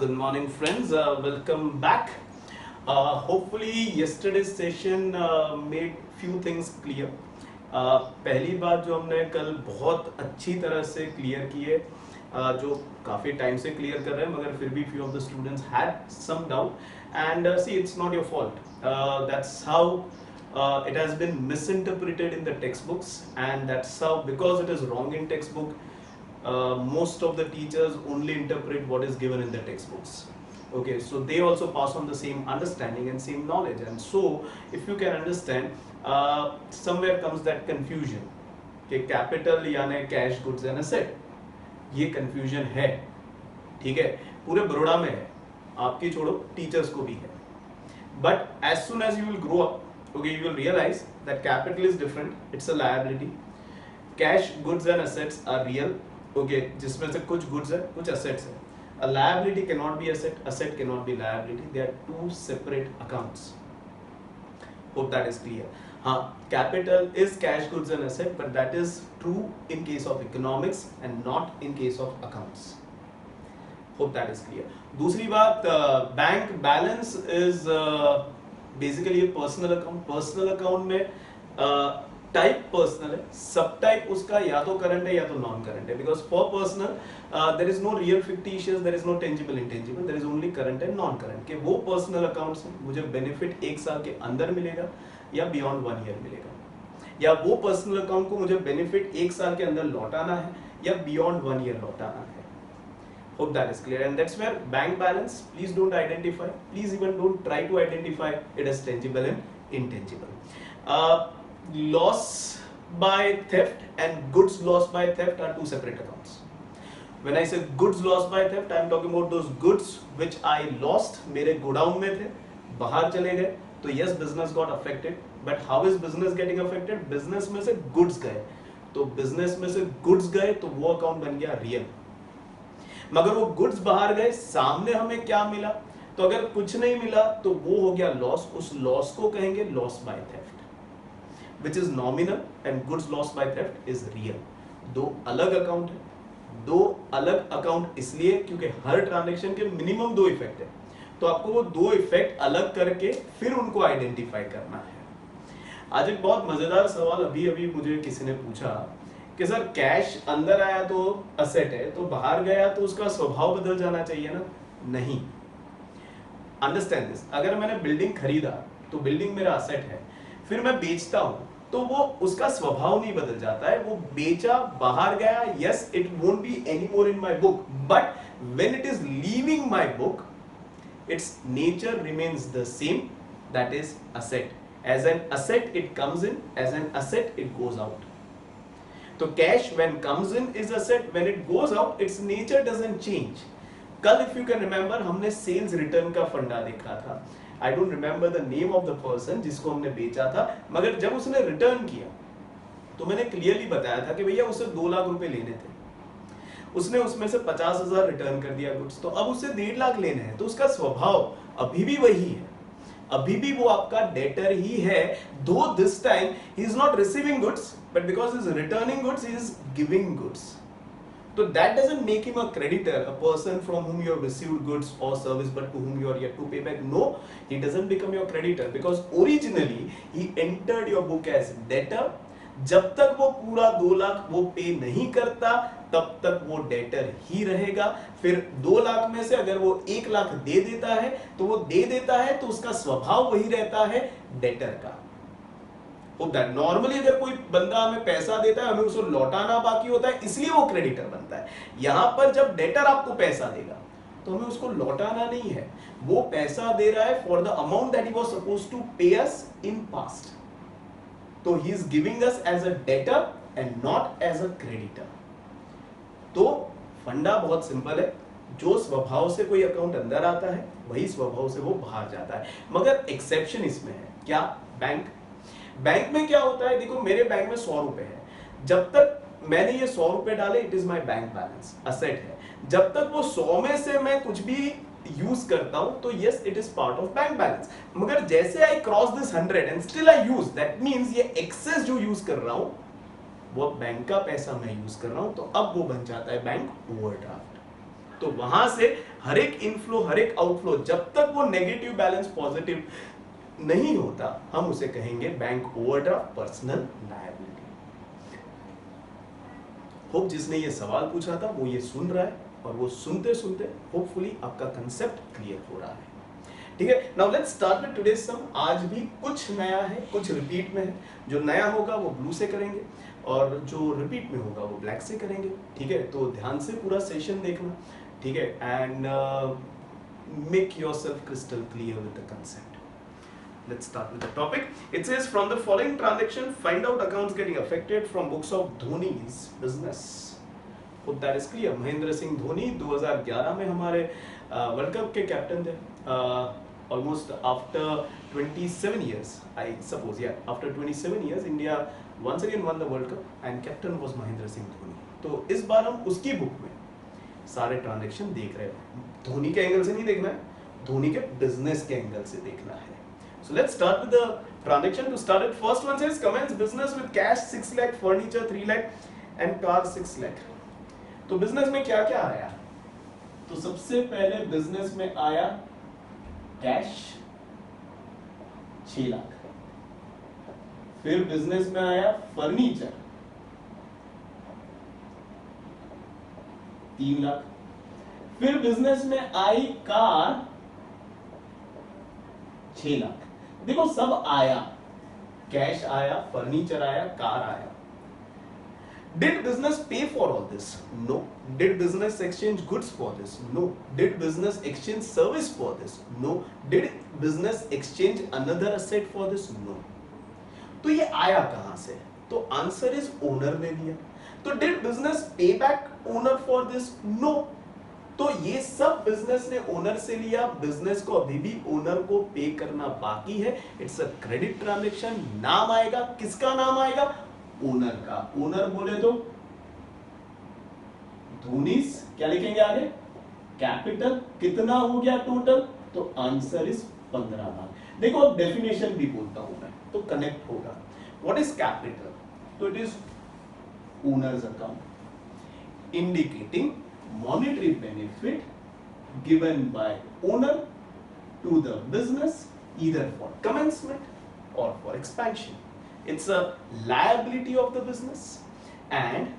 Good morning, friends. Welcome back. Hopefully, yesterday's session made few things clear. पहली बात जो हमने कल बहुत अच्छी तरह से क्लियर की है, जो काफ़ी टाइम से क्लियर कर रहे हैं, मगर फिर भी few of the students had some doubt. And see, it's not your fault. That's how it has been misinterpreted in the textbooks, and that's how, because it is wrong in textbook, most of the teachers only interpret what is given in the textbooks. Okay, so they also pass on the same understanding and same knowledge, and so if you can understand, somewhere comes that confusion कि capital यानी cash, goods and asset, ये confusion है, ठीक है, पूरे बड़ौदा में है, आपकी छोड़ो टीचर्स को भी है. But as soon as you will grow up, okay, you will realize that capital is different, it's a liability. Cash, goods and assets are real, okay, जिसमें से कुछ goods है, कुछ assets है. A liability cannot be asset, asset cannot be liability. They are two separate accounts. Hope that is clear. Capital is cash, goods and asset, but that is true in case of economics and not in case of accounts. Hope that is clear. दूसरी बात, bank balance is basically a personal account. Personal account में type personal है, सब type उसका या तो current है या तो नॉन करंट है. Because for personal there is no real fictitious, there is no tangible intangible, there is only current and non current. कि वो पर्सनल अकाउंट से मुझे बेनिफिट 1 साल के अंदर मिलेगा या बियॉन्ड 1 ईयर मिलेगा, या वो पर्सनल अकाउंट को मुझे बेनिफिट 1 साल के अंदर लौटाना है या बियॉन्ड 1 ईयर लौटाना है. Hope that is clear, and that's where bank balance, please don't identify, please even don't try to identify it as tangible and intangible. Loss by theft and goods lost by theft are two separate accounts. When I say goods lost by theft, I am talking about those goods which I lost. मेरे godown में थे, बाहर चले गए, तो yes, business got affected. But how is business getting affected? Business में से goods गए, तो business में से goods गए, तो वो account बन गया real. मगर वो goods बाहर गए, सामने हमें क्या मिला? तो अगर कुछ नहीं मिला, तो वो हो गया loss. उस loss को कहेंगे loss by theft, which is nominal, and goods lost by theft is real. दो अलग अकाउंट है, दो अलग अकाउंट इसलिए क्योंकि हर ट्रांजैक्शन के मिनिमम 2 इफेक्ट है, तो आपको वो 2 इफेक्ट अलग करके फिर उनको आइडेंटिफाई करना है. आज एक बहुत मजेदार सवाल अभी मुझे किसी ने पूछा कि सर कैश अंदर आया तो असेट है, तो बाहर गया तो उसका स्वभाव बदल जाना चाहिए ना? नहीं. Understand this. अगर मैंने बिल्डिंग खरीदा तो बिल्डिंग मेरा असेट है, फिर मैं बेचता हूं तो वो उसका स्वभाव नहीं बदल जाता है. वो बेचा, बाहर गया, yes it won't be any more in my book, but when it is leaving my book its nature remains the same, that is asset. As an asset it comes in, as an asset it goes out. तो cash when comes in is asset, when it goes out its nature doesn't change. कल if you can remember हमने sales return का funda देखा था. I don't remember the name of the person जिसको हमने बेचा था, मगर जब उसने रिटर्न किया तो मैंने क्लियरली बताया था कि भैया उसे 2 लाख रुपए लेने थे, उसने उसमें से 50,000 रिटर्न कर दिया गुड्स, तो अब उसे 1.5 लाख लेने हैं. तो उसका स्वभाव अभी भी वही है, अभी भी वो आपका डेटर ही है. दो this time he is not receiving goods, but because he is returning goods he is giving goods. So that doesn't make him a creditor, a person from whom you have received goods or service but to whom you are yet to pay back. No, he doesn't become your creditor because originally he entered your book as debtor. जब तक वो पूरा 2 लाख वो पे नहीं करता तब तक वो डेटर ही रहेगा. फिर 2 लाख में से अगर वो 1 लाख दे देता है तो वो दे देता है, तो उसका स्वभाव वही रहता है डेटर का. नॉर्मली अगर कोई बंदा हमें पैसा देता है, हमें उसको लौटाना बाकी होता है, इसलिए वो क्रेडिटर बनता है. यहां पर जब डेटर आपको पैसा देगा तो हमें उसको लौटाना नहीं है, वो पैसा दे रहा है for the amount that he was supposed to pay us in past. तो he is giving us as a debtor and not as a creditor. तो फंडा बहुत सिंपल है, जो स्वभाव से कोई अकाउंट अंदर आता है वही स्वभाव से वो बाहर जाता है. मगर एक्सेप्शन इसमें है क्या? बैंक में क्या होता है, देखो मेरे बैंक में 100 रुपए है, जब तक मैंने ये 100 रुपए डाले it is my bank balance, asset है. जब तक वो 100 में से मैं कुछ भी यूज करता हूं तो yes it is part of bank balance. मगर जैसे I cross this 100 and still I use, that means ये एक्सेस जो यूज कर रहा हूं वो बैंक का पैसा मैं यूज कर रहा हूं, तो अब वो बन जाता है बैंक ओवरड्राफ्ट. तो वहां से हर एक इनफ्लो हर एक आउटफ्लो जब तक वो नेगेटिव बैलेंस पॉजिटिव नहीं होता हम उसे कहेंगे bank overdraft personal liability. Hope जिसने ये सवाल पूछा था वो ये सुन रहा है और वो सुनते सुनते होपफुली आपका कंसेप्ट क्लियर हो रहा है। ठीक है, now let's start with today's sum. आज भी कुछ नया है, कुछ रिपीट में है। जो नया होगा वो ब्लू से करेंगे और जो रिपीट में होगा वो ब्लैक से करेंगे। ठीक है, तो ध्यान से पूरा सेशन देखना। ठीक है, and make yourself crystal clear with the concept. Let's start with the topic. It says from the following transaction, find out accounts getting affected from books of Dhoni's business. Hope that is clear. Mahendra Singh Dhoni 2011 में हमारे world cup के captain थे. Almost after 27 years, I suppose, yeah, after 27 years, India once again won the World Cup and captain was Mahendra Singh Dhoni. तो इस बार हम उसकी book में सारे ट्रांजेक्शन देख रहे हैं. धोनी के एंगल से नहीं देखना है, धोनी के बिजनेस के एंगल से देखना है. So let's start with the transaction. To start it, first one says commence business with cash 6 lakh, furniture 3 lakh and car 6 lakh. तो बिजनेस में क्या क्या आया? तो सबसे पहले बिजनेस में आया कैश 6 लाख, फिर बिजनेस में आया फर्नीचर 3 लाख, फिर बिजनेस में आई कार 6 लाख. देखो सब आया, कैश आया, फर्नीचर आया, कार आया. Did business pay for all this? No. Did business exchange goods for this? No. Did business exchange service for this? No. Did business exchange another asset for this? No. तो ये आया कहां से? तो answer is owner ने दिया. तो did business pay back owner for this? No. तो ये सब बिजनेस ने ओनर से लिया. बिजनेस को अभी भी ओनर को पे करना बाकी है. It's a credit transaction. नाम आएगा, किसका नाम आएगा? ओनर का. ओनर बोले तो धोनीस. क्या लिखेंगे आगे? कैपिटल. कितना हो गया टोटल? तो आंसर इज 15 लाख. देखो डेफिनेशन भी बोलता हूं मैं तो कनेक्ट होगा. What is capital? तो it is owner's account indicating monetary benefit given by owner to the business either for commencement or for expansion. It's a liability of the business and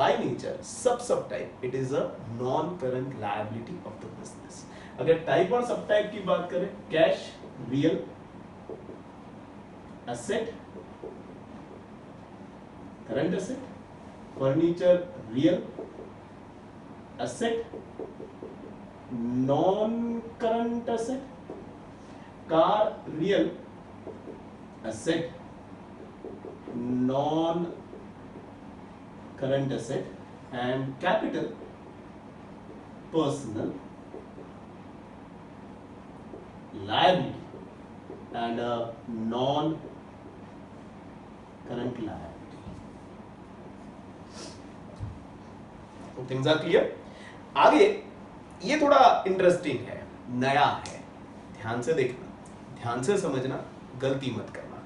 by nature subtype it is a non-current liability of the business. अगर type और subtype की बात करें, cash real asset current asset, furniture real asset non current asset, car real asset non current asset and capital personal liability and a non current liability. So things are clear. आगे ये थोड़ा interesting है, नया है. ध्यान से देखना, ध्यान से समझना, गलती मत करना.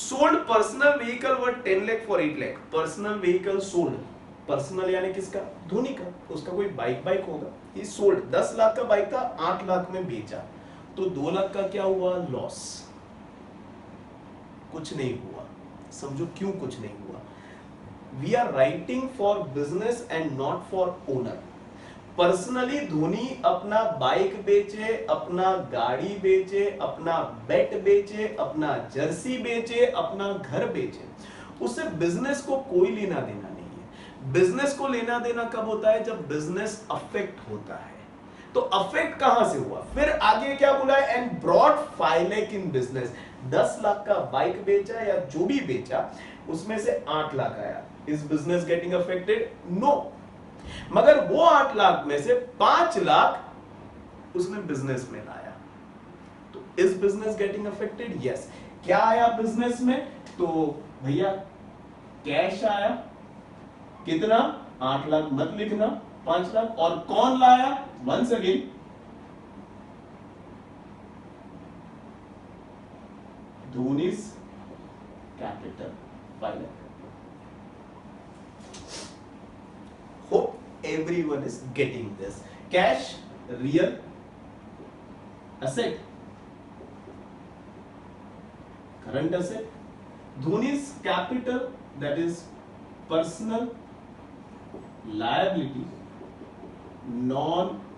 Sold personal vehicle worth 10 lakh for 8 lakh. Personal vehicle sold. Personal यानी किसका? धोनी का. उसका कोई बाइक होगा. ये सोल्ड 10 लाख का बाइक था, 8 लाख में बेचा, तो 2 लाख का क्या हुआ? लॉस. कुछ नहीं हुआ. समझो क्यों कुछ नहीं हुआ. We are writing for business and not for owner. Personally Dhoni अपना बाइक बेचे, अपना गाड़ी बेचे, अपना बेट बेचे, अपना जर्सी बेचे, अपना घर बेचे, उससे बिजनेस को कोई लेना देना नहीं है. बिजनेस को लेना देना कब होता है? जब बिजनेस अफेक्ट होता है. तो अफेक्ट कहां से हुआ? फिर आगे क्या बोला है? And brought 5 lakh in business. 10 lakh का बाइक बेचा या जो भी बेचा, उसमें से 8 लाख आया. Is business getting affected? No. मगर वो 8 लाख में से 5 लाख उसने बिजनेस में लाया. तो is business getting affected? Yes. क्या आया बिजनेस में? तो भैया कैश आया. कितना? 8 लाख मत लिखना, 5 लाख. और कौन लाया? Once again Dhoni's capital 5 lakh. everyone is getting this. Cash, real asset, current asset. Dhoni's capital, that is personal liability, non-current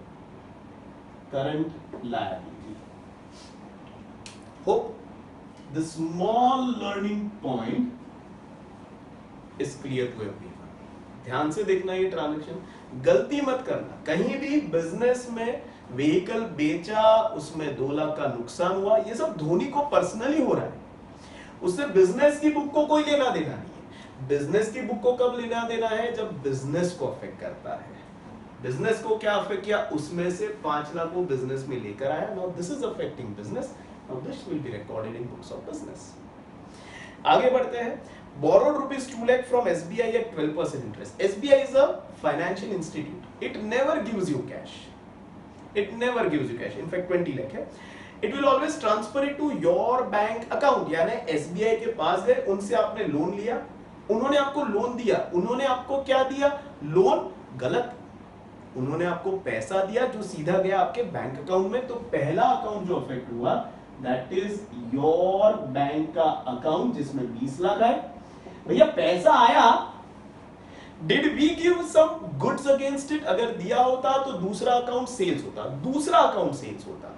liability. Hope the small learning point is clear to everyone. ध्यान से देखना ये ट्रांजैक्शन, गलती मत करना। कहीं भी बिजनेस में व्हीकल बेचा, उसमें 2 लाख का नुकसान हुआ, ये सब धोनी को पर्सनली हो रहा है, उससे बिजनेस की बुक को कोई लेना देना नहीं है। बिजनेस की बुक को कब लेना देना है? जब बिजनेस को अफेक्ट करता है। बिजनेस को क्या अफेक्ट किया? उसमें से 5 लाख वो बिजनेस में लेकर आया। Now this is affecting business, now this will be recorded in books of business. आगे बढ़ते हैं। Borrowed rupees 2 lakh from SBI at 12% interest. SBI is a financial institute. It never gives you cash. It never gives you cash. In fact, 20 lakh है. It will always transfer it to your bank account. यानी SBI के पास गए, उनसे आपने loan लिया, उन्होंने आपको loan दिया, उन्होंने आपको क्या दिया? लोन। गलत, उन्होंने आपको पैसा दिया जो सीधा गया आपके बैंक अकाउंट में। तो पहला अकाउंट जो अफेक्ट हुआ, दैट इज योर बैंक का अकाउंट, जिसमें 20 लाख है। भैया पैसा आया, did we give some goods against it? अगर दिया होता तो दूसरा अकाउंट सेल्स होता, दूसरा अकाउंट सेल्स होता।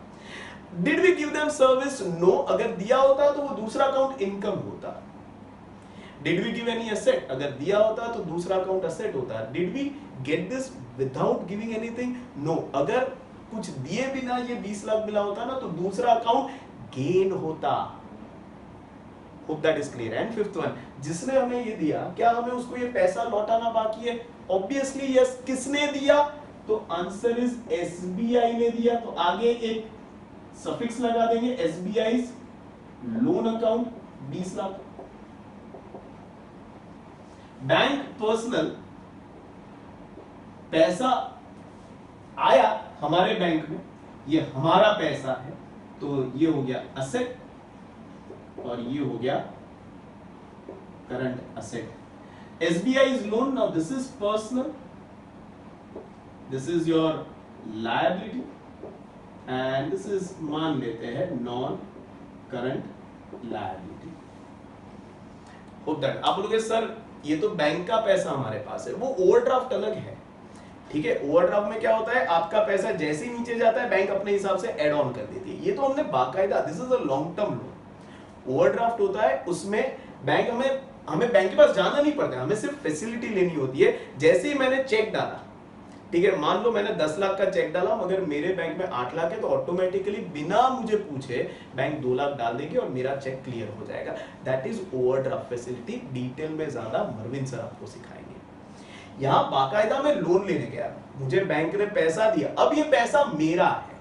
Did we give them service? No. अगर दिया होता तो वो दूसरा अकाउंट इनकम होता। Did we give any asset? अगर दिया होता तो दूसरा अकाउंट एसेट होता। Did we get this without giving anything? No. अगर कुछ दिए बिना ये 20 लाख मिला होता ना, तो दूसरा अकाउंट गेन होता। Hope that is clear. And fifth one, जिसने हमें ये दिया, क्या हमें उसको ये पैसा लौटाना बाकी है? Obviously yes. किसने दिया? तो आंसर इज SBI ने दिया। तो आगे एक सफिक्स लगा देंगे, SBI's loan account 20 lakh. Bank personal, पैसा आया हमारे बैंक में, ये हमारा पैसा है, तो ये हो गया असेट और ये हो गया current asset. SBI is loan, now this is personal, this is your liability and this is मान लेते हैं non current liability। Hope that आप बोलोगे सर ये तो बैंक का पैसा हमारे पास है, वो ओवरड्राफ्ट अलग है। ठीक है, ओवरड्राफ्ट में क्या होता है, आपका पैसा जैसे ही नीचे जाता है बैंक अपने हिसाब से ऐड ऑन कर देती है। ये तो हमने बाकायदा, this is a long term loan. Overdraft होता है, उसमें बैंक हमें बैंक के पास जाना नहीं पड़ता, हमें सिर्फ फैसिलिटी लेनी होती है। जैसे ही मैंने चेक डाला, ठीक है, मान लो मैंने 10 लाख का चेक डाला मगर मेरे बैंक में 8 लाख है, तो ऑटोमेटिकली बिना मुझे पूछे बैंक 2 लाख डाल देगी और मेरा चेक क्लियर हो जाएगा। That is overdraft facility. Detail में ज्यादा मरविन सर आपको सिखाएंगे। यहाँ बाकायदा मैं लोन लेने गया, मुझे बैंक ने पैसा दिया, अब ये पैसा मेरा है,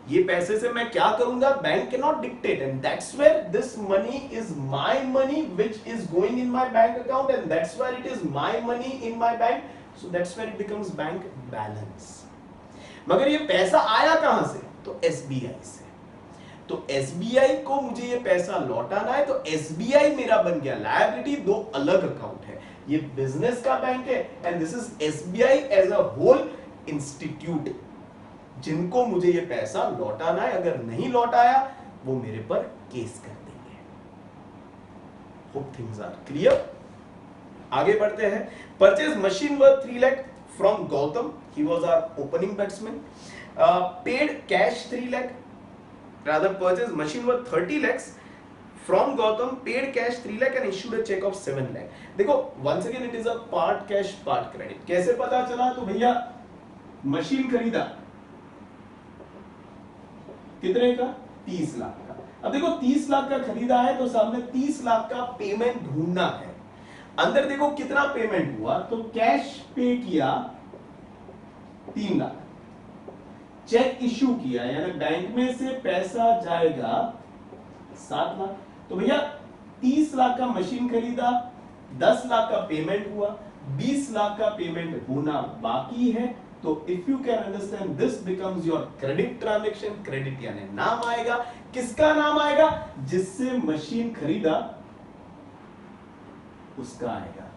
ये पैसे से मैं क्या करूंगा, bank can not dictate, and that's where this money is my money which is going in my bank account, and that's where it is my money in my bank, so that's where it becomes bank balance. मगर ये पैसा आया कहां से, तो SBI से। तो SBI को मुझे ये पैसा लौटाना है, तो SBI मेरा बन गया लायबिलिटी, दो अलग अकाउंट है। ये बिजनेस का बैंक है and this is SBI as a whole institute, जिनको मुझे ये पैसा लौटाना है। अगर नहीं लौटाया वो मेरे पर केस कर देंगे। Hope things are clear. आगे बढ़ते हैं। Purchase machine worth 3 lakh from Gautam, he was our opening batsman. Paid cash 3 lakh, rather purchase machine worth 30 lakhs from Gautam, paid cash 3 lakh and issued a check of 7 lakh। देखो once again it is a part cash part credit। कैसे पता चला, तो भैया machine खरीदा कितने का, 30 लाख का। अब देखो 30 लाख का खरीदा है तो सामने 30 लाख का पेमेंट ढूंढना है। अंदर देखो कितना पेमेंट हुआ, तो कैश पे किया 3 लाख, चेक इश्यू किया यानी बैंक में से पैसा जाएगा 7 लाख। तो भैया 30 लाख का मशीन खरीदा, 10 लाख का पेमेंट हुआ, 20 लाख का पेमेंट होना बाकी है। तो if you can understand this becomes your credit transaction. Credit यानी नाम आएगा, किसका नाम आएगा, जिससे मशीन खरीदा उसका आएगा।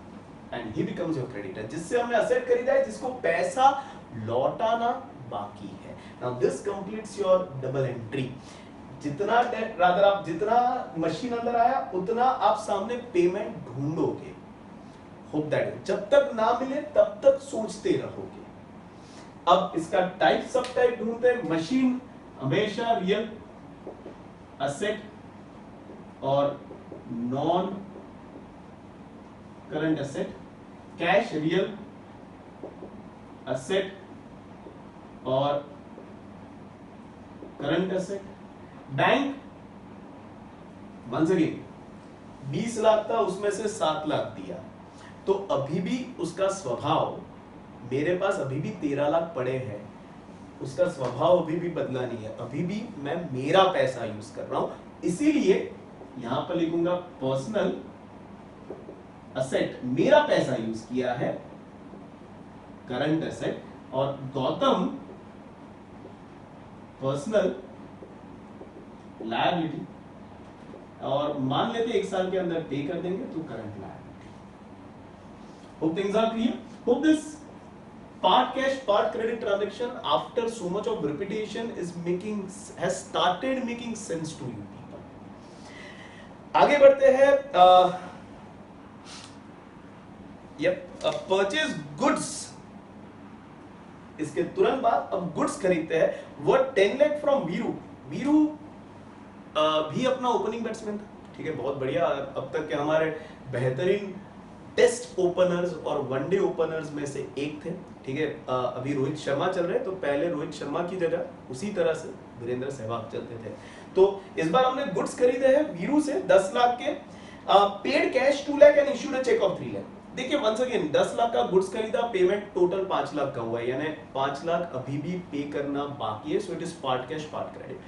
And he becomes your creditor, जिससे हमने असेट खरीदा है, जिसको पैसा लौटाना बाकी है। Now this completes your double entry. जितना रादर आप जितना मशीन अंदर आया उतना आप सामने पेमेंट ढूंढोगे। होप दैट जब तक ना मिले तब तक सोचते रहोगे। अब इसका टाइप सब टाइप ढूंढते हैं। मशीन हमेशा रियल असेट और non current asset, cash real asset और current asset, bank once again 20 lakh था, उसमें से 7 लाख दिया, तो अभी भी उसका स्वभाव, मेरे पास अभी भी 13 लाख पड़े हैं, उसका स्वभाव अभी भी बदला नहीं है, अभी भी मैं मेरा पैसा यूज कर रहा हूं, इसीलिए यहां पर लिखूंगा पर्सनल असेट, मेरा पैसा यूज किया है, करंट असेट, और गौतम पर्सनल लायबिलिटी, और मान लेते 1 साल के अंदर पे कर देंगे तो current liability. Hope things are clear. Hope this part cash part credit transaction after so much of repetition has started making sense to you people. आगे बढ़ते हैं। परचेज गुड्स, इसके तुरंत बाद अब गुड्स खरीदते हैं। Worth 10 lakh from Viru. वीरू भी अपना ओपनिंग बैट्समैन था, ठीक है, बहुत बढ़िया। अब तक के हमारे बेहतरीन टेस्ट ओपनर्स और वनडे ओपनर्स में से एक थे, ठीक है। अभी रोहित शर्मा चल रहे हैं, तो पहले रोहित शर्मा की जगह उसी तरह से वीरेंद्र सहवाग चलते थे। तो इस बार हमने गुड्स खरीदे हैं वीरू से 10 लाख के, paid cash 2 lakh and issued a cheque of 3 lakh. देखिए वंस अगेन 10 लाख का गुड्स खरीदा, पेमेंट टोटल 5 लाख का हुआ है, यानी 5 लाख अभी भी पे करना बाकी है। सो it is part cash part credit.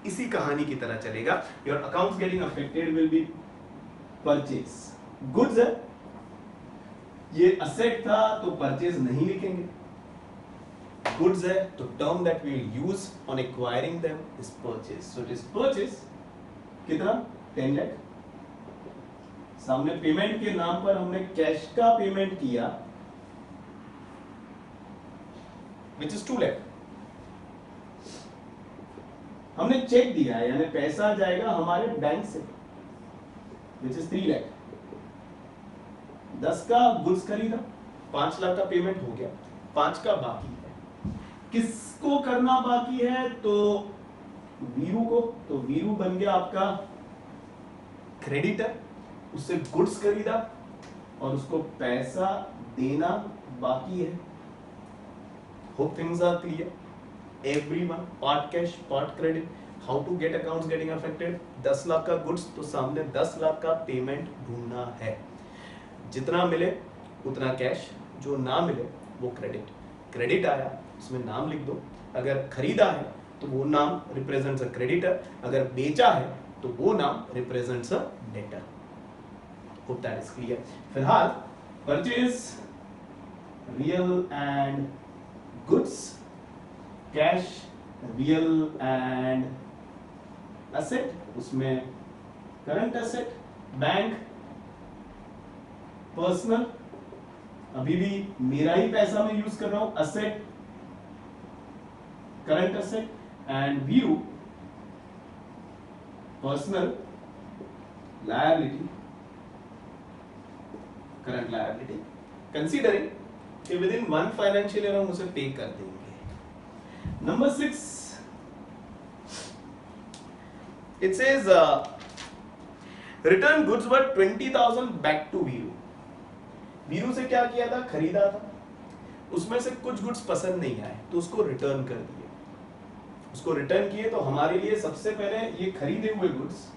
इसी कहानी की तरह चलेगा। Your accounts getting affected will be purchase goods है, ये असेट था तो परचेज नहीं लिखेंगे, गुड्स है तो term that we will use on acquiring them is purchase. So it is purchase कितना 10 लाख, सामने पेमेंट के नाम पर हमने कैश का पेमेंट किया विच इज 2 लाख, हमने चेक दिया है यानी पैसा जाएगा हमारे बैंक से विच इज 3 लाख। 10 का गुड्स खरीदा, 5 लाख का पेमेंट हो गया, 5 का बाकी है। किसको करना बाकी है? तो वीरू को। तो वीरू बन गया आपका क्रेडिटर, उससे गुड्स खरीदा और उसको पैसा देना बाकी है। Hope things are clear everyone. Part cash part credit, how to get accounts getting affected. 10 lakh का गुड्स तो सामने 10 लाख का पेमेंट ढूंढना है, जितना मिले उतना कैश, जो ना मिले वो क्रेडिट। क्रेडिट आया उसमें नाम लिख दो, अगर खरीदा है तो वो नाम रिप्रेजेंट्स अ क्रेडिटर, अगर बेचा है तो वो नाम represents a debtor. Hope that is clear. फिलहाल purchase real and goods, cash real and asset, उसमें करंट असेट, बैंक पर्सनल, अभी भी मेरा ही पैसा मैं यूज कर रहा हूं, asset current asset, and Veeru personal liability current liability, considering कि विद इन 1 फाइनेंशियल ईयर हम उसे पे कर देंगे। Number 6 it says return goods worth 20,000 back to Veeru. Veeru से क्या किया था? खरीदा था, उसमें से कुछ गुड्स पसंद नहीं आए तो उसको रिटर्न कर दिए। उसको रिटर्न किए तो हमारे लिए सबसे पहले ये खरीदे हुए गुड्स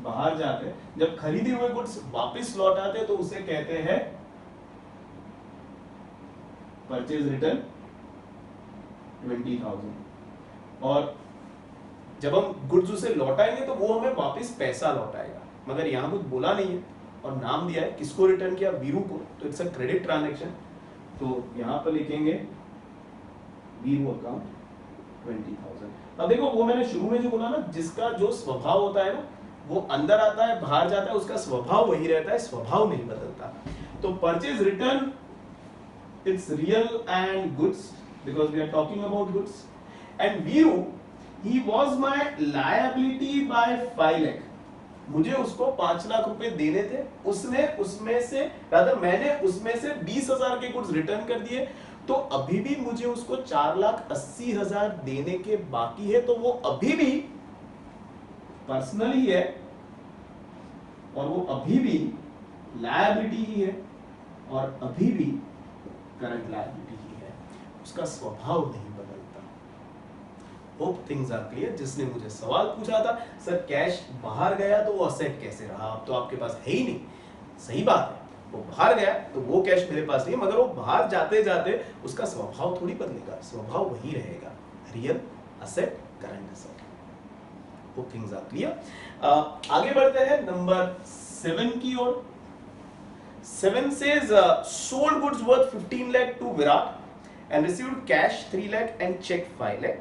बाहर जाते, जब खरीदे हुए गुड्स वापस लौट आते तो उसे कहते हैं परचेज रिटर्न 20,000। और जब हम गुड्स उसे लौटाएंगे तो वो हमें वापस पैसा लौटाएगा, मगर यहां कुछ बोला नहीं है और नाम दिया है, किसको रिटर्न किया? वीरू को, तो इट्स अ क्रेडिट ट्रांजैक्शन। तो यहां पर लिखेंगे वीरू अकाउंट 20,000। अब देखो वो मैंने शुरू में जो बोला ना, जिसका जो स्वभाव होता है ना वो अंदर आता है बाहर जाता है, उसका स्वभाव वही रहता है, स्वभाव नहीं बदलता। तो purchase return it's real and goods because we are talking about goods. And Veeru he was my liability by 5 lakh, मुझे उसको 5 लाख रुपए देने थे, उसने उसमें से रादर मैंने उसमें से 20,000 के गुड्स रिटर्न कर दिए, तो अभी भी मुझे उसको 4,80,000 देने के बाकी है, तो वो अभी भी पर्सनल ही है और वो अभी भी लायबिलिटी ही है और अभी भी करंट लायबिलिटी ही है, उसका स्वभाव नहीं बदलता। Hope things are clear. जिसने मुझे सवाल पूछा था सर कैश बाहर गया तो वो असेट कैसे रहा, अब तो आपके पास है ही नहीं, सही बात है, वो बाहर गया तो वो कैश मेरे पास नहीं है, मगर वो बाहर जाते जाते उसका स्वभाव थोड़ी बदलेगा, स्वभाव वही रहेगा, real asset current asset. Hope things are clear. आगे बढ़ते हैं नंबर 7 की ओर। 7 says sold goods worth 15 lakh to Virat and received cash 3 lakh and check 5 lakh.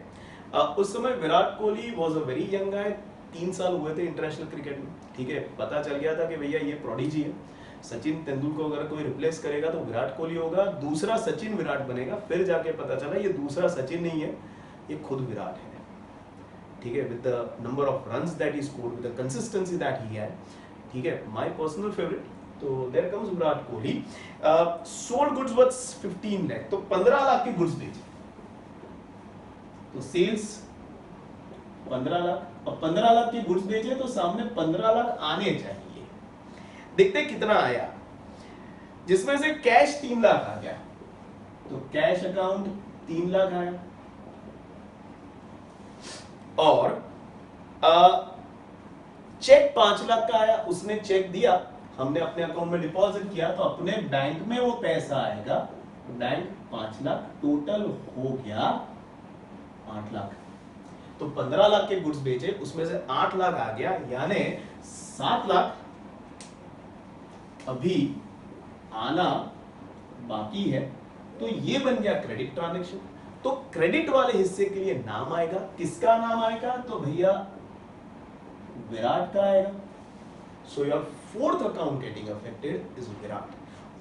उस समय Virat Kohli was a very young guy, 3 साल हुए थे इंटरनेशनल क्रिकेट में, ठीक है, पता चल गया था कि भैया ये प्रोडिजी है, सचिन तेंदुलकर को अगर कोई रिप्लेस करेगा तो विराट कोहली होगा, दूसरा सचिन विराट बनेगा। फिर जाके पता चला ये दूसरा सचिन नहीं है, ये खुद विराट है, ठीक है, with the number of runs that he scored, with the consistency that he had, ठीक है, माय पर्सनल फेवरेट। तो there comes Virat Kohli, sold goods worth 15 lakh, तो 15 लाख के गुड्स बेचे, तो सेल्स 15 लाख और 15 लाख के गुड्स बेचे तो सामने 15 लाख आने चाहिए। देखते कितना आया, जिसमें से कैश 3 लाख आ गया, तो कैश अकाउंट 3 लाख आया और चेक 5 लाख का आया, उसने चेक दिया, हमने अपने अकाउंट में डिपॉजिट किया, तो अपने बैंक में वो पैसा आएगा, बैंक 5 लाख, टोटल हो गया 8 लाख। तो 15 लाख के गुड्स बेचे, उसमें से 8 लाख आ गया, यानी 7 लाख अभी आना बाकी है, तो ये बन गया क्रेडिट ट्रांजैक्शन। तो क्रेडिट वाले हिस्से के लिए नाम आएगा, किसका नाम आएगा, तो भैया विराट का आएगा। So your fourth account getting affected is Virat.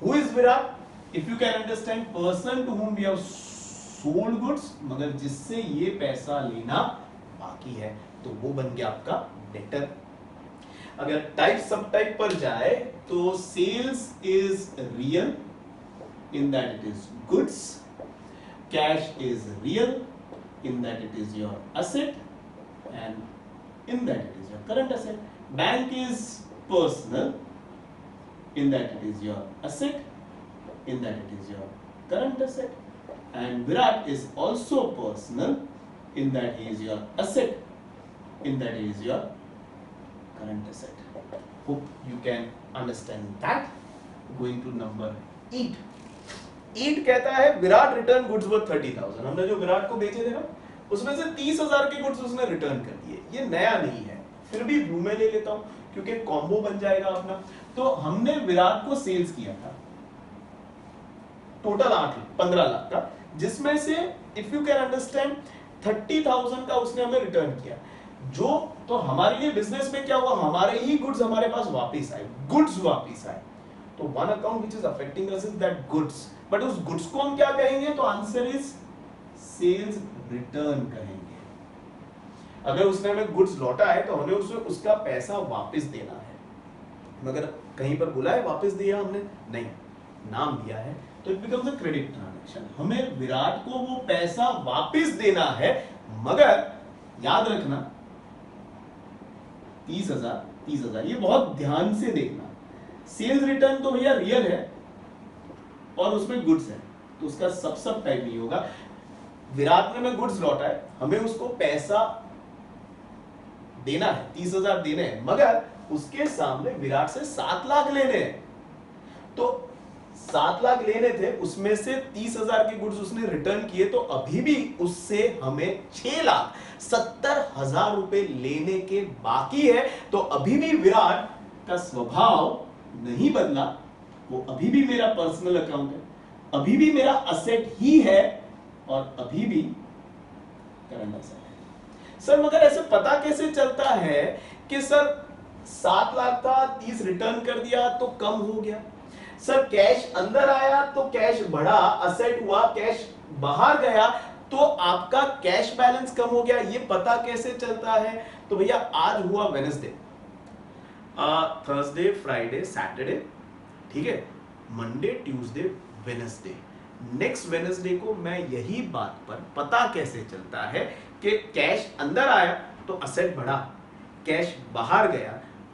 Who is Virat? If you can understand, person to whom we have sold goods, मगर जिससे ये पैसा लेना बाकी है, तो वो बन गया आपका डेटर। अगर टाइप सब टाइप पर जाए तो sales is real in that it is goods, cash is real in that it is your asset and in that it is your current asset, bank is personal in that it is your asset, in that it is your current asset, and Virat is also personal in that he is your asset, in that he is your current asset. Hope you can understand that. Going to number 8. 8 कहता है Virat return goods worth 30,000। हमने जो विराट को बेचे थे ना, उसमें से 30,000 के गुड्स उसने रिटर्न कर दिए। ये नया नहीं है, फिर भी व्यू में ले लेता हूं क्योंकि कॉम्बो बन जाएगा अपना। तो हमने विराट को सेल्स किया था टोटल 15 लाख का, जिसमें से इफ यू कैन अंडरस्टैंड 30,000 का उसने हमें रिटर्न किया, जो तो हमारे लिए बिजनेस में क्या हुआ, हमारे ही गुड्स हमारे पास वापस आए, गुड्स वापस आए। तो one account which is affecting us is that goods, but उस गुड्स को हम क्या कहेंगे, तो आंसर इज सेल्स रिटर्न कहेंगे। अगर उसने हमें गुड्स लौटा है तो हमें उसे उसका पैसा वापस देना है, मगर कहीं पर बोला है वापस दिया हमने नहीं, नाम दिया है, तो it becomes a credit transaction. हमें विराट को वो पैसा वापस देना है, मगर याद रखना 30,000 ये बहुत ध्यान से देखना। सेल्स रिटर्न तो भैया रियल है और उसमें गुड्स है, तो उसका सब टाइप नहीं होगा। विराट ने हमें गुड्स लौटा है, हमें उसको पैसा देना है, 30,000 देने हैं, मगर उसके सामने विराट से 7 लाख लेने हैं। तो 7 लाख लेने थे, उसमें से 30,000 के गुड्स उसने रिटर्न किए, तो अभी भी उससे हमें 6,70,000 रुपए लेने के बाकी है। तो अभी भी विराट का स्वभाव नहीं बदला, वो अभी भी मेरा पर्सनल अकाउंट है, अभी भी मेरा असेट ही है और अभी भी करंट असेट है। सर मगर ऐसे पता कैसे चलता है कि सर 7 लाख था, 30 रिटर्न कर दिया तो कम हो गया। सर कैश अंदर आया तो कैश बढ़ा, असेट हुआ, कैश बाहर गया तो आपका कैश बैलेंस कम हो गया। ये पता कैसे चलता है? तो भैया आज हुआ वेडनेसडे, थर्सडे, फ्राइडे, सैटरडे, ठीक है, Monday, Tuesday, Wednesday, next Wednesday को मैं यही बात पर पता कैसे चलता है कि कैश अंदर आया तो असेट बढ़ा, कैश बाहर गया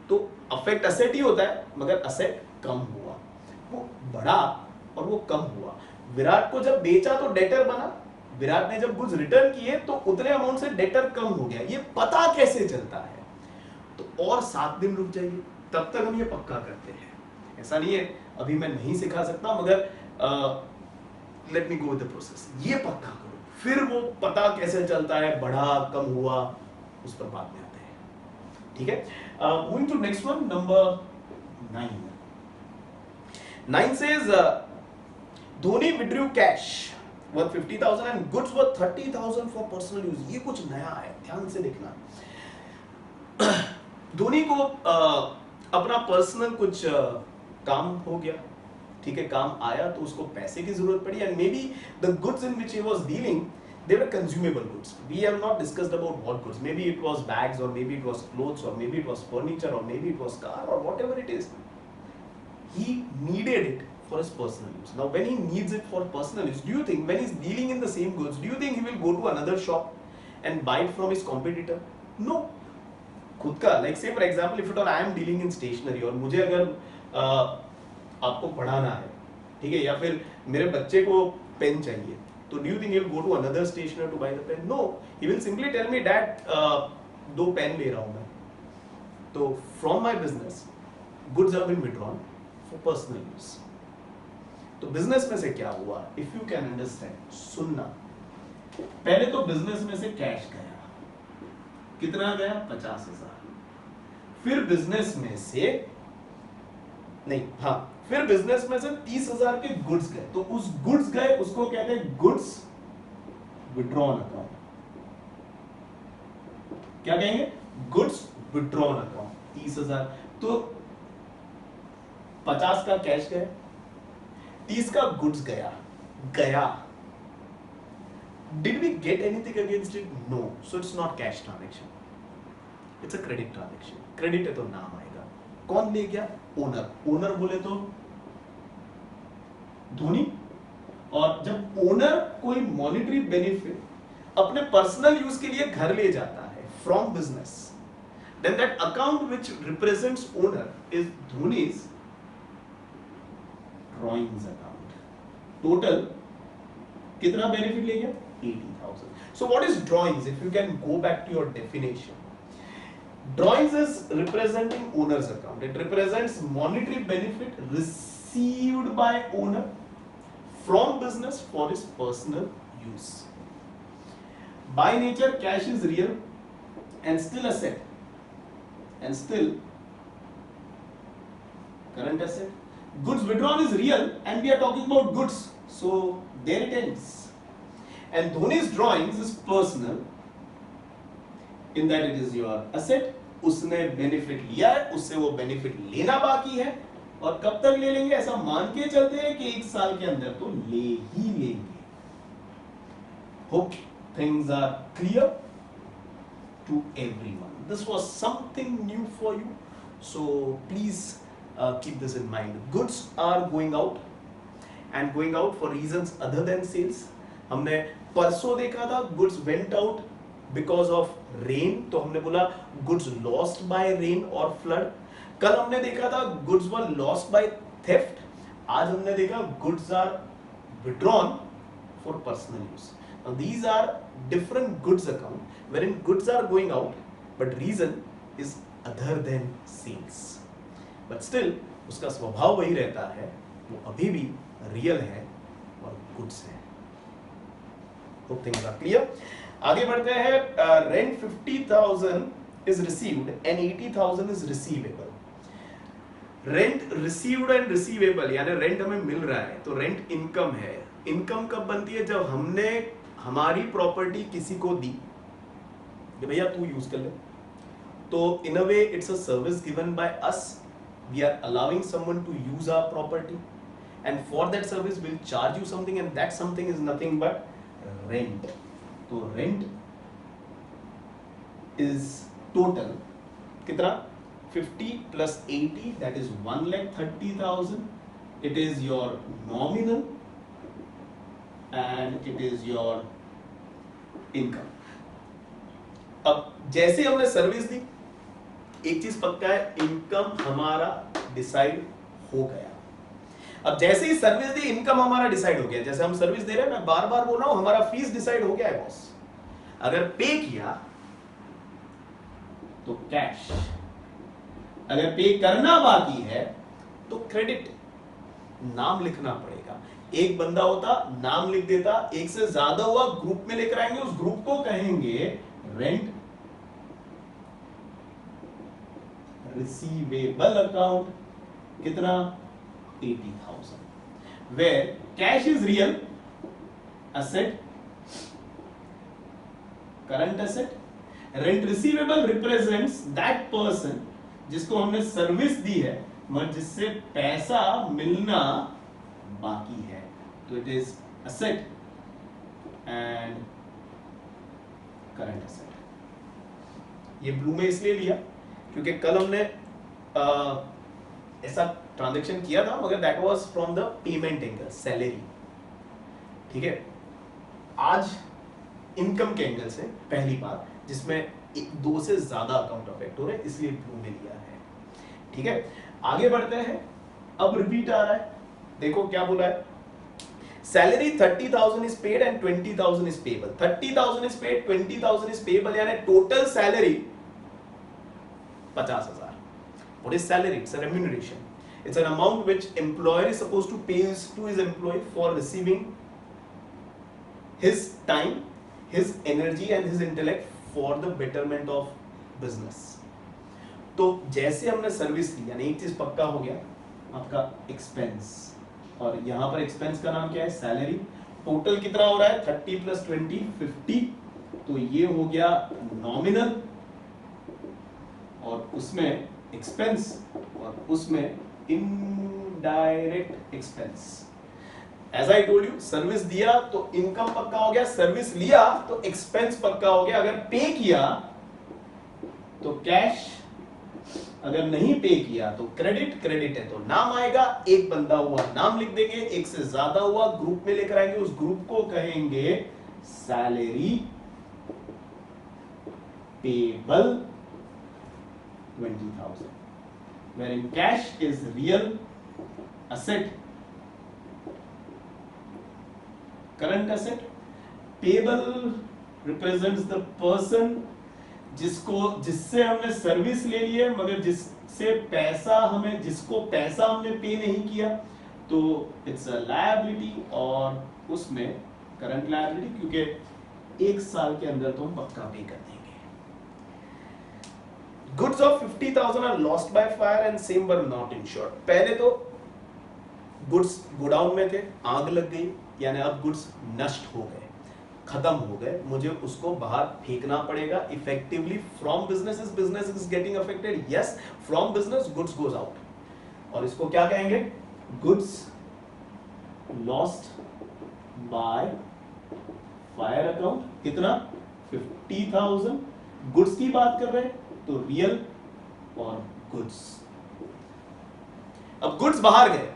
तो अफेक्ट असेट ही होता है मगर असेट कम हुआ, वो बढ़ा और वो कम हुआ। विराट को जब बेचा तो डेटर बना, विराट ने जब गुड्स रिटर्न किए तो उतने अमाउंट से डेटर कम हो गया। ये पता कैसे चलता है? तो और 7 दिन रुक जाइए, तब तक हम ये पक्का करते हैं। ऐसा नहीं है अभी मैं नहीं सिखा सकता, मगर let me go with the process. ये पक्का करो, फिर वो पता कैसे चलता है बढ़ा कम हुआ उस पर बाद में आते हैं, ठीक है। Moving to next one, number 9 says Dhoni withdrew cash worth 50,000 and goods worth 30,000 for personal use। ये कुछ नया है, ध्यान से देखना। धोनी को अपना पर्सनल कुछ काम हो गया, ठीक है, काम आया तो उसको पैसे की जरूरत पड़ी, and may be the goods in which he was dealing they were consumable goods. We have not discussed about what goods. Maybe it was bags, or maybe it was clothes, or maybe it was furniture, or maybe it was car, or whatever it is. He needed it for his personal use. Now when he needs it for personal use, do you think when he's dealing in the same goods, do you think he will go to another shop and buy it from his competitor? No. खुद का, like say for example, if at all I am dealing in stationery और मुझे अगर आपको पढ़ाना है, ठीक है, या फिर मेरे बच्चे को पेन चाहिए, तो do you think he will go to another stationer to buy the pen? No, he will simply tell me that 2 pen ले रहा हूँ मैं, तो from my business goods have been withdrawn for personal use। तो business में से क्या हुआ, इफ यू कैन अंडरस्टैंड, सुनना। पहले तो बिजनेस में से कैश गया, कितना गया? 50,000। फिर बिजनेस में से नहीं, हाँ, फिर बिजनेस में से 30,000 के गुड्स गए, तो उस गुड्स गए उसको कहते हैं गुड्स विड्रॉन अकाउंट। क्या कहेंगे? Goods withdrawn account. 30,000, तो 50 का कैश गया, 30 का गुड्स गया। Did we get anything against it? No. So it's not cash transaction. It's a credit transaction. Credit है तो नाम आएगा। कौन ले गया? ओनर। ओनर बोले तो धोनी। और जब ओनर कोई मॉनिटरी बेनिफिट अपने पर्सनल यूज के लिए घर ले जाता है from business, then that account which represents owner is Dhoni's drawings account. Total कितना बेनिफिट ले गया? 80,000. So what is drawings? If you can go back to your definition, drawings is representing owner's account. It represents monetary benefit received by owner from business for his personal use. By nature, cash is real and still asset, and still current asset. Goods withdrawn is real, and we are talking about goods, so there it ends. And Dhoni's drawings is personal in that it is your asset. उसने benefit लिया है, उससे वो benefit लेना बाकी है, और कब तक ले लेंगे ऐसा मान के चलते हैं कि 1 साल के अंदर तो ले ही लेंगे। Hope things are clear to everyone. This was something new for you, so please keep this in mind. Goods are going out and going out for reasons other than sales. हमने परसों देखा था goods went out because of rain, तो हमने बोला goods lost by rain or flood। कल हमने देखा था goods were lost by theft। आज हमने देखा goods are withdrawn for personal use। Now these are different goods account wherein goods are going out but reason is other than sales, but still उसका स्वभाव वही रहता है, वो अभी भी रियल है और goods है। Hope things are clear. आगे बढ़ते हैं। Rent 50,000 is received and 80,000 is receivable. Rent received and receivable, यानी रेंट हमें मिल रहा है तो रेंट इनकम है। इनकम कब बनती है? जब हमने हमारी प्रॉपर्टी किसी को दी कि भैया तू यूज कर ले, तो in a way it's a service given by us. We are allowing someone to use our property, and for that service we'll charge you something, and that something is nothing but rent. तो rent is total कितना 50 plus 80, that is 1,30,000. It is your nominal and it is your income. अब जैसे हमने service दी, एक चीज पक्का है, income हमारा डिसाइड हो गया। अब जैसे ही सर्विस दी, इनकम हमारा डिसाइड हो गया। जैसे हम सर्विस दे रहे हैं, मैं बार बार बोल रहा हूं, हमारा फीस डिसाइड हो गया है बॉस। अगर पे किया तो कैश, अगर पे करना बाकी है तो क्रेडिट। नाम लिखना पड़ेगा। एक बंदा होता, नाम लिख देता, एक से ज्यादा हुआ ग्रुप में लेकर आएंगे, उस ग्रुप को कहेंगे रेंट रिसीवेबल अकाउंट। कितना 80,000, where cash is real asset, current asset. Rent receivable represents that person जिसको हमने सर्विस दी है मगर जिससे पैसा मिलना बाकी है, तो it is asset and current asset. ये ब्लू में इसलिए लिया क्योंकि कल हमने ऐसा ट्रांजैक्शन किया था, मगर that was from the payment angle, salary. ठीक है, आज इनकम के एंगल से पहली बार जिसमें दो से ज्यादा अकाउंट अफेक्ट हो रहे हैं, इसलिए ब्लू में लिया है। ठीक है, आगे बढ़ते हैं। अब रिपीट आ रहा है, देखो क्या बोला है। Salary 30,000 is paid and 20,000 is payable. 30,000 is paid, 20,000 is payable, यानी total salary 50,000। What is salary? It's a remuneration. It's an amount which employer is supposed to pay to his employee for receiving his time, his energy and his intellect for the betterment of business. तो जैसे हमने service दी, यानी एक चीज पक्का हो गया, आपका एक्सपेंस, और यहां पर एक्सपेंस का नाम क्या है, सैलरी। टोटल कितना हो रहा है, 30 plus 20 50, तो ये हो गया नॉमिनल, और उसमें एक्सपेंस, और उसमें indirect expense. As I told you, service दिया तो इनकम पक्का हो गया, सर्विस लिया तो एक्सपेंस पक्का हो गया। अगर पे किया तो कैश, अगर नहीं पे किया तो क्रेडिट। क्रेडिट है तो नाम आएगा, एक बंदा हुआ नाम लिख देंगे, एक से ज्यादा हुआ ग्रुप में लेकर आएंगे, उस ग्रुप को कहेंगे salary payable 20,000, wherein cash is real asset, current asset. Payable represents the person जिससे हमने सर्विस ले ली है, मगर जिससे पैसा हमें, जिसको पैसा हमने पे नहीं किया, तो इट्स अ लायबिलिटी, और उसमें करंट लायबिलिटी, क्योंकि एक साल के अंदर तो हम पक्का पे कर देंगे। Goods of 50,000 are lost by fire and same were not insured. पहले तो गुड्स गोडाउन में थे, आग लग गई, यानी अब गुड्स नष्ट हो गए, खत्म हो गए, मुझे उसको बाहर फेंकना पड़ेगा। Effectively from business is getting affected, yes, from business goods goes out, और इसको क्या कहेंगे, goods lost by fire account. कितना 50,000, गुड्स की बात कर रहे हैं तो रियल और गुड्स। अब गुड्स बाहर गए,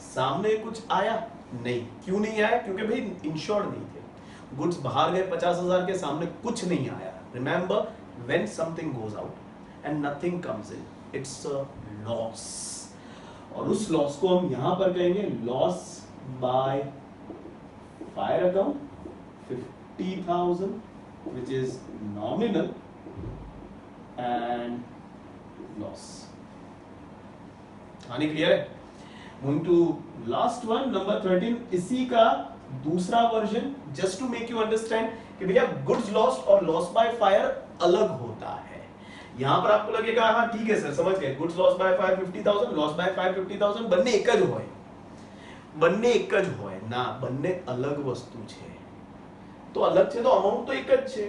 सामने कुछ आया नहीं, क्यों नहीं आया, क्योंकि भाई इंश्योर्ड नहीं थे। गुड्स बाहर गए 50,000 के, सामने कुछ नहीं आया। Remember, when something goes out and nothing comes in, it's a loss, और उस लॉस को हम यहां पर कहेंगे loss by fire account. 50,000 which is nominal and loss. कहानी क्लियर है? Moving to last one, number 13, इसी का दूसरा version, just to make you understand कि भैया गुड्स लॉस्ट और लॉस बाय फायर अलग होता है। यहां पर आपको लगेगा हाँ ठीक है सर, समझ गए, goods loss by fire 50,000, loss by fire 50,000, બંને એક જ હોય, બંને એક જ હોય ના, બંને અલગ વસ્તુ છે। તો અલગ છે તો અમાઉન્ટ તો એક જ છે।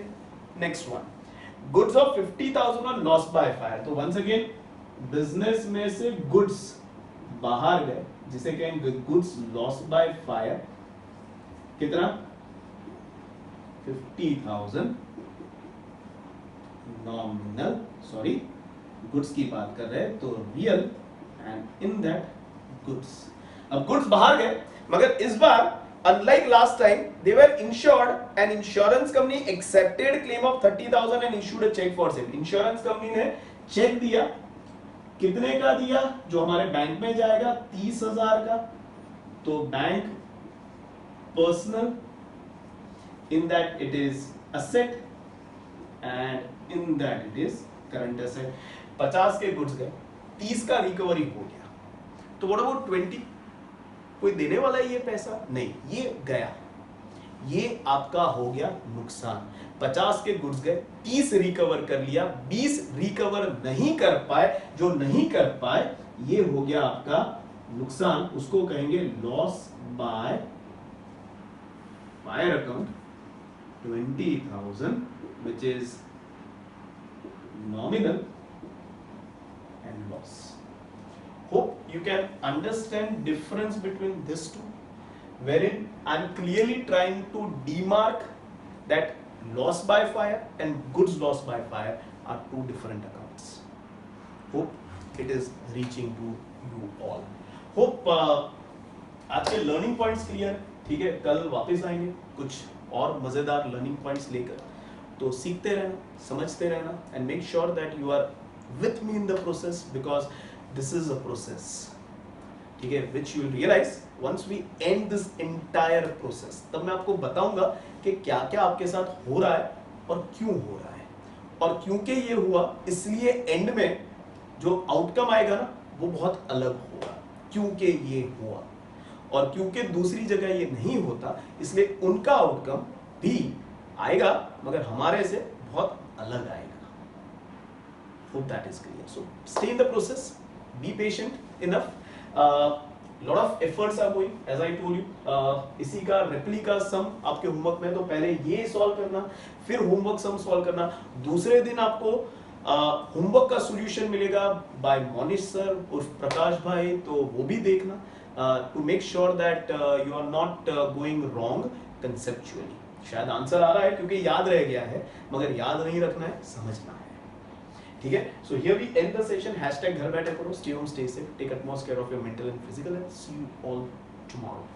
નેક્સ્ટ વન, गुड्स ऑफ 50,000 और लॉस बाय फायर। तो वंस अगेन बिजनेस में से गुड्स बाहर गए, जिसे कहेंगे गुड्स लॉस बाय फायर, कितना 50,000 नॉमिनल, सॉरी गुड्स की बात कर रहे हैं तो real, and in that goods. अब गुड्स बाहर गए, मगर इस बार unlike last time they were insured and insurance company accepted claim of 30,000 and issued a cheque for same. Insurance company ने चेक दिया, कितने का दिया, जो हमारे बैंक में जाएगा 30,000 का। तो bank personal, in that it is asset and in that it is current asset. 50 के गुड्स गए, 30 का रिकवरी हो गया। तो व्हाट अबाउट 20? कोई देने वाला है ये पैसा? नहीं, ये गया, ये आपका हो गया नुकसान। 50 के गुड्स गए, 30 रिकवर कर लिया, 20 रिकवर नहीं कर पाए। जो नहीं कर पाए ये हो गया आपका नुकसान, उसको कहेंगे loss by fire account. 20,000 which is nominal and loss. Hope you can understand difference between these two, wherein I'm clearly trying to demark that loss by fire and goods loss by fire are two different accounts. Hope it is reaching to you all. Hope आज के learning points clear है, ठीक है। कल वापस आएंगे कुछ और मजेदार लर्निंग पॉइंट्स लेकर। तो सीखते रहना, समझते रहना, and make sure that you are with me in the process, because this is a process, ठीक है, which you will realise once we end this entire process. तब मैं आपको बताऊंगा कि क्या क्या आपके साथ हो रहा है और क्यों हो रहा है, और क्योंकि ये हुआ इसलिए एंड में जो आउटकम आएगा ना वो बहुत अलग होगा, क्योंकि ये हुआ। और क्योंकि दूसरी जगह ये नहीं होता इसलिए उनका आउटकम भी आएगा, मगर हमारे से बहुत अलग आएगा। Hope that is clear. So stay in the process, be patient enough. Lot of efforts are going, as I told you. इसी का रेप्लिका सम आपके होमवर्क में, तो पहले ये सॉल्व करना, फिर होमवर्क सम सॉल्व करना। दूसरे दिन आपको होमवर्क का सॉल्यूशन मिलेगा बाय मोनिश सर और प्रकाश भाई, तो वो भी देखना, to make sure that you are not going wrong conceptually. शायद आंसर आ रहा है क्योंकि याद रह गया है, मगर याद नहीं रखना है, समझना है, ठीक है। So here we end the session. #घर बैठे करो, stay home, stay safe, take utmost care of your mental and physical health. See you all tomorrow.